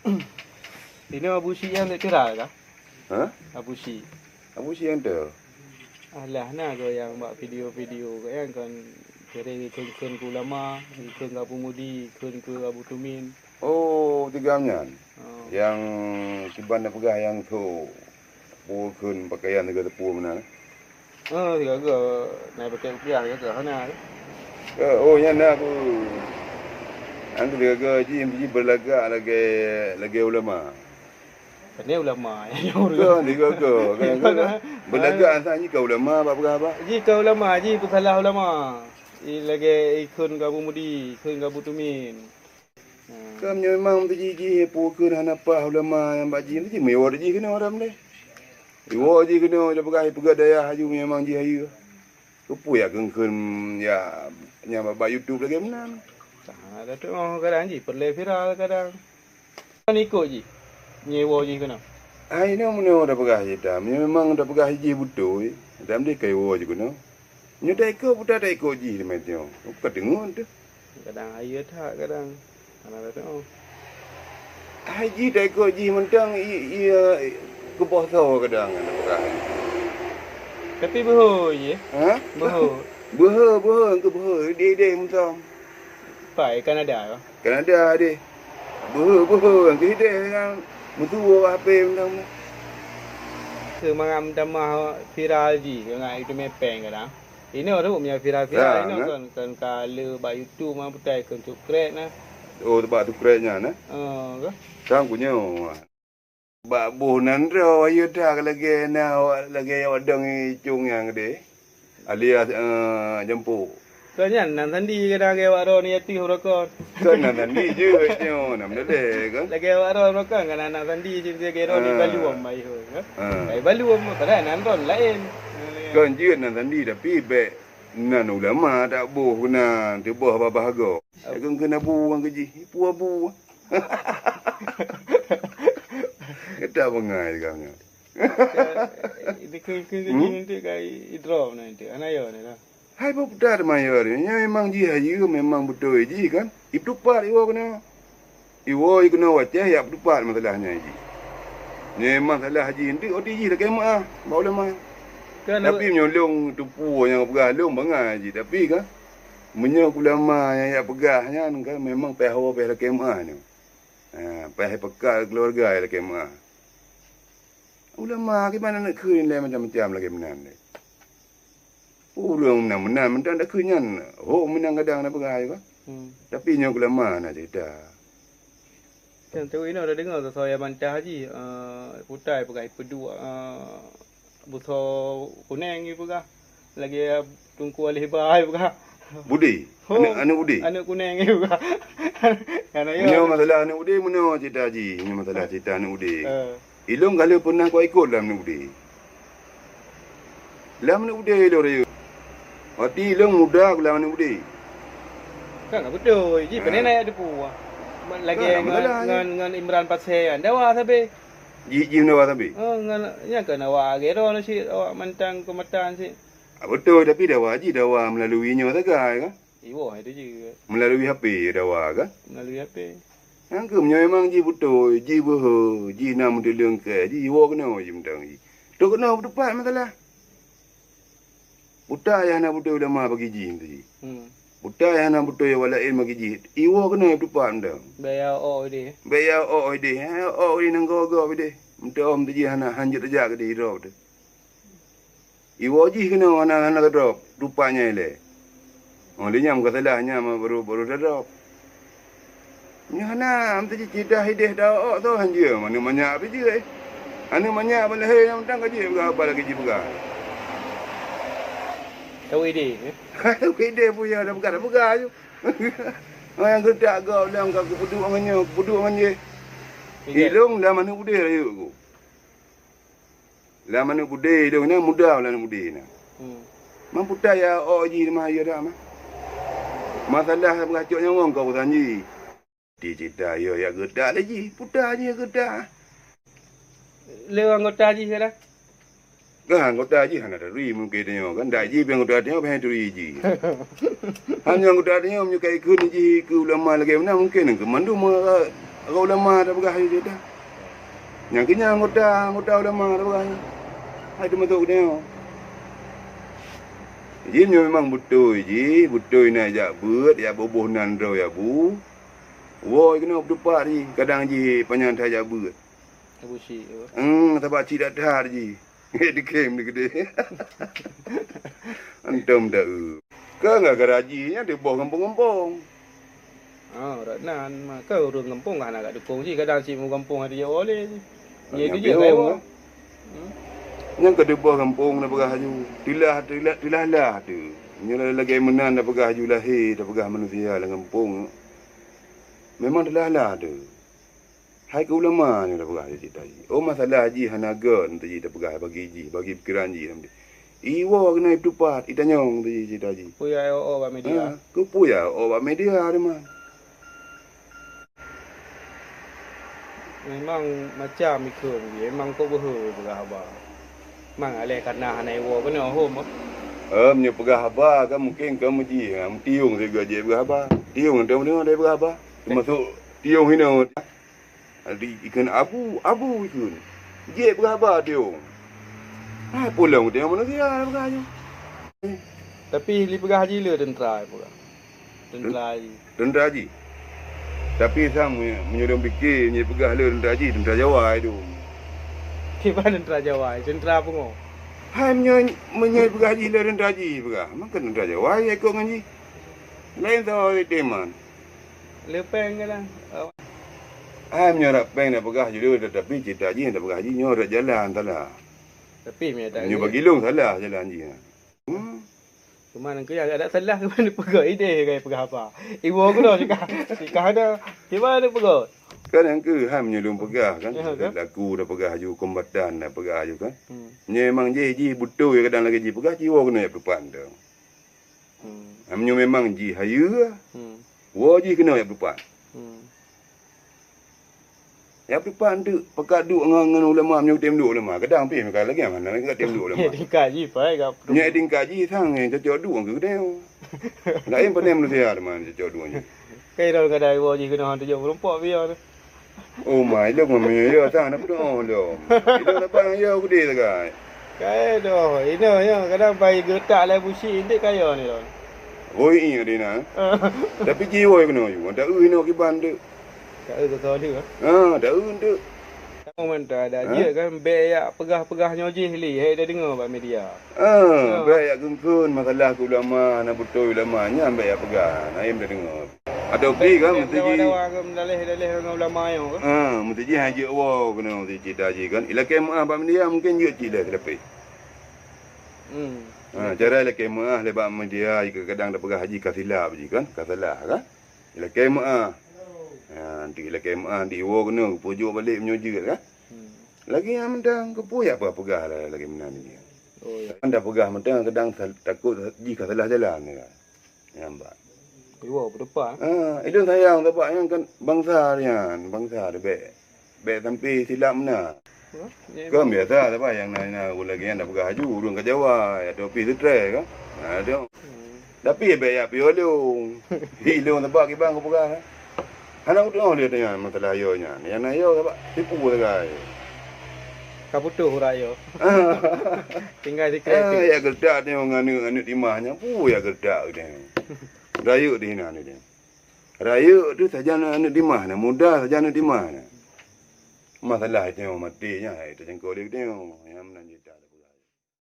Ini Abu Syi yang tak kira kah? Ha? Abu Syi. Apa sih yang tu? Alah nah kau yang buat video-video kau yang kan kira ikut ulama, ikut Abu Mudi, ikut Abu Tumin. Oh, tiga amnyan. Oh. Yang tiban nak pegah yang tu. Pukun pakaian negara tepu mana? Oh, tiga ke naik pakai upiah ke sana. Oh, yang nak aku. Angku tiga ji berlagak lagi ulama. Ini ulama yang Ke tiga kan berlagak antara ni kau ulama apa? Ji kau ulama, ji salah ulama. Lagi ikut Abu Mudi, ikut Abu Tumin. Kam memang tu ji pukun hanapa ulama yang baji tu ji mewah ji kena orang ni. Iwo ji kena pegah daya haju memang ji hayu. Kupu ya kengkun ya nyama YouTube lagi mana. Ada tu kadang ji perle viral kadang. Kan ikut ji. Nyewa ji kena. Ai ni mana dah pegah ji dah. Memang dah pegah ji betul. Dam dia kai wo ji kena. Nyu dah ikut budak dah ikut ji macam. Bukan dengar tu. Kadang air tak kadang. Ada tu. Haji dah ikut ji mentang ia keposo kadang dah pegah. Tapi boh je. Ha? Boh. Boh dia mentang. Pai Kanada. Kanada dia. Boh ang kita dengan mutua apa mentang. Ke mangam tamah viral ji dengan itu mepeng kadang. Ini orang punya viral ini kan kalau ba YouTube mah putai kan cukret nah. Oh tempat tu kerennya nah. Ke? Sang punya. Ba boh nan ro ayo dah lagi odong cung yang dia. Alias jemput. Kanya nan sandi kadang ke waro ni ati horokon. Kan nan ni je nyo nam de kan. Lagi waro horokon kan anak sandi je dia kira ni balu mai ho. Ai balu pada nan ron lain. Kan je nan sandi tapi be nan ulama tak boh guna tu boh apa bahago. Kan kena buang keji. Pu abu. Kita bengai kan. Ini ke nanti kai drop nanti. Anayo ni lah. Hai budak mayor ni memang ji haji memang betul ji kan. Itu part iwo kena. Iwo kena wajah ya part masalahnya ji. Ni masalah haji nanti OTG dah kemah. Bau lama. Tapi menyolong tupu yang pegah long bangai ji tapi kan menyok ulama yang ya pegahnya kan memang pehau peh kemah ni. Peh pekal keluarga ya kemah. Ulama gimana nak khuin le macam-macam lagi menan ni. Urang menang mentang dah kenyan. Oh menang kadang nak pegai kan. Tapi nyo ulama nak cerita. Kan tu ini ada dengar saya bantah haji putai pegai pedua buso kuning ni pegai. Lagi tungku alih bahai pegai. Budi. Anak Budi. Anak kuning ni pegai. Kan ayo. Nyo masalah anak Budi mana cerita haji. Nyo masalah cerita anak Budi. Ilung kalau pernah kau ikut dalam anak Budi. Dalam anak Budi lo dia. Hati long muda aku lawan budi. Kan betul. Ji pernah naik depu. Lagi dengan Imran Patsean. Dawa sabe. Ji nawa sabe. Dengan nya kan awak gero no si awak mantang kematan si. Betul tapi dawa melalui nyo saja kan. Iwo itu je. Melalui HP dawa kan. Melalui HP. Yang ke memang ji betul. Ji boh. Ji nam deleng ke. Ji wo kena ji mentang ji. Tu kena berdepan masalah. Buta yang nak betul ulama bagi ji tu ji. Buta yang nak betul walain bagi ji. Iwo kena depan dah. Bayar dia. Bayar dia. Dia nang go dia. Mentau om tu ji anak hanjut aja ke dia drop tu. Iwo ji kena anak drop rupanya le. Oh dia nyam kesalahnya baru drop. Nyana am tu ji cidah hidih dah tu hanjut mana banyak apa je. Anu banyak boleh yang tang gaji berapa lagi ji pegang. Tahu ide. Tahu ide punya dah pegang je. Yang gedak kau dalam kau buduk dengan dia. Ilung dah mana bude lah aku. Lah mana bude tu ni mudah lah bude ni. Mampu tak ya ji mah ya dah mah. Masalah beracuk nyawa kau sanji. Dia cerita ya gedak lagi. Putar je gedak. Lewang kota ji sekarang. Kan kota ji hana dari mungkin dia kan dah ji yang kota dia pengen turi ji. Hanya kota dia menyukai kun ji ke ulama lagi mana mungkin ke mandu ulama dah pegah je dah. Yang kena anggota ulama dah pegah. Hai tu masuk dia. Ji memang betul nak jak beut, ya boboh nan ro ya bu. Woi kena berdepat ji, kadang ji panjang dah jak beut. Abu Syik. Sebab cik dah dah ji. Di kem ni gede. Antum dah. Ke enggak garajinya di bawah kampung-kampung. Ratnan maka urang kampung kan agak dukung ji kadang si mu kampung ada ya boleh. Ye tu je Yang kai biung, wo. Yang kedua kampung dah pegah haju. Tilah lah tu. Nyolah lagi menan dah pegah haju lahir, dah pegah manusia dalam kampung. Memang lah tu. Hai ke ulama ni dah pegah haji tadi. Oh masalah haji hanaga nanti ji dah pegah bagi pikiran ji nanti. Iwo kena tupat itanyong tu ji tadi. Puya ba media. Ku puya ba media ada mah. Memang macam ikut dia. Memang kau berhur berapa. Mang ale karena hanai wo kena home. Punya pegah apa kan mungkin kamu ji tiung saya gaji berapa. Tiung dia ada berapa. Termasuk tiung ini. Ada ikan abu ikan. Je berapa tiung. Pulang dia manusia berapa je. Tapi li pegah haji le tentera pula. Tentera haji. Tapi sang menyodong fikir ni pegah le tentera haji, tentera Jawa itu. Kiban tentera Jawa, tentera pungo. Hai menyoi pegah haji le tentera haji pegah. Makan tentera Jawa ya ikut ngaji. Lain tahu teman. Lepeng kan. Hai menyorak peng dah pegah haji le tetapi cerita haji dah pegah haji nyorak jalan salah. Tapi me tak. Nyo bagi long salah jalan haji. Cuma nak yang ada salah ke mana pegah ide kai pegah apa. Ibu aku dah cakap. Cakap ada. Gimana pegah? Kan yang ke hai menyolong pegah kan. Laku dah pegah haju kombatan dah pegah haju kan. Memang ji betul ya kadang lagi ji pegah jiwa kena ya berpan dah. Memang ji hayu. Wo ji kena ya berpan. Ya berpan tu pekat duk dengan ulama menyo tem duk ulama. Kadang pi mereka lagi mana lagi tem duk ulama. Dikaji pai ka. Nya dikaji sang cocok duk ke deu. Lain panem manusia mana cocok duk ni. Kai dah kadai wo ji kena hantu jom rompak biar. Oh my, look mami, ya sana pun lo. Itu apa ya gede sekali. Kai dah, ini ya kadang pai getak lai busi indik kaya ni dah. Oh ini ada na. Tapi jiwa kena you. Ada ini kiban tu. Tak ada tahu dia. Ada tu. Moment ada dia kan beyak pegah-pegah nyoji li. Hai dah dengar pak media. Beyak gengkun masalah ulama nak betul ulamanya beyak pegah. Naim dah dengar. Atau pi kan mesti ji. Ada dalih dengan ulama yo ke? Mesti ji haji awak kena mesti cerita ji kan. Ila kemah pak media mungkin je cerita lepas. Cara ila kemah lepas media kadang dah pegah haji kasilap ji kan. Kasalah kan. Ila kemah. Nanti ila kemah di wo kena pujuk balik menyoji kan. Lagi yang mendang kepuyak apa pegah lah lagi menan ni. Oh ya. Anda pegah mendang kadang takut ji kasalah jalan ni kan. Nampak. Iwa berdepan. Itu sayang sebab yang kan bangsa dia baik sampai silap mana. Kan biasa sebab yang nak lagi yang dah pegah haju urang ke Jawa atau pi stres kan. Dia. Tapi baik ya pi olong. Hilong sebab kibang ke pegah. Anak tu dia tanya masalah ayonya. Yang nak ayo sebab tipu sekali. Kaputuh raya. Tinggal di kereta. Ya gerdak dia nganu timahnya. Ya gerdak dia. Raya di mana dia? Raya tu saja anak di mana? Muda saja anak di mana? Masalah itu matinya itu jengkol dia yang menanjita.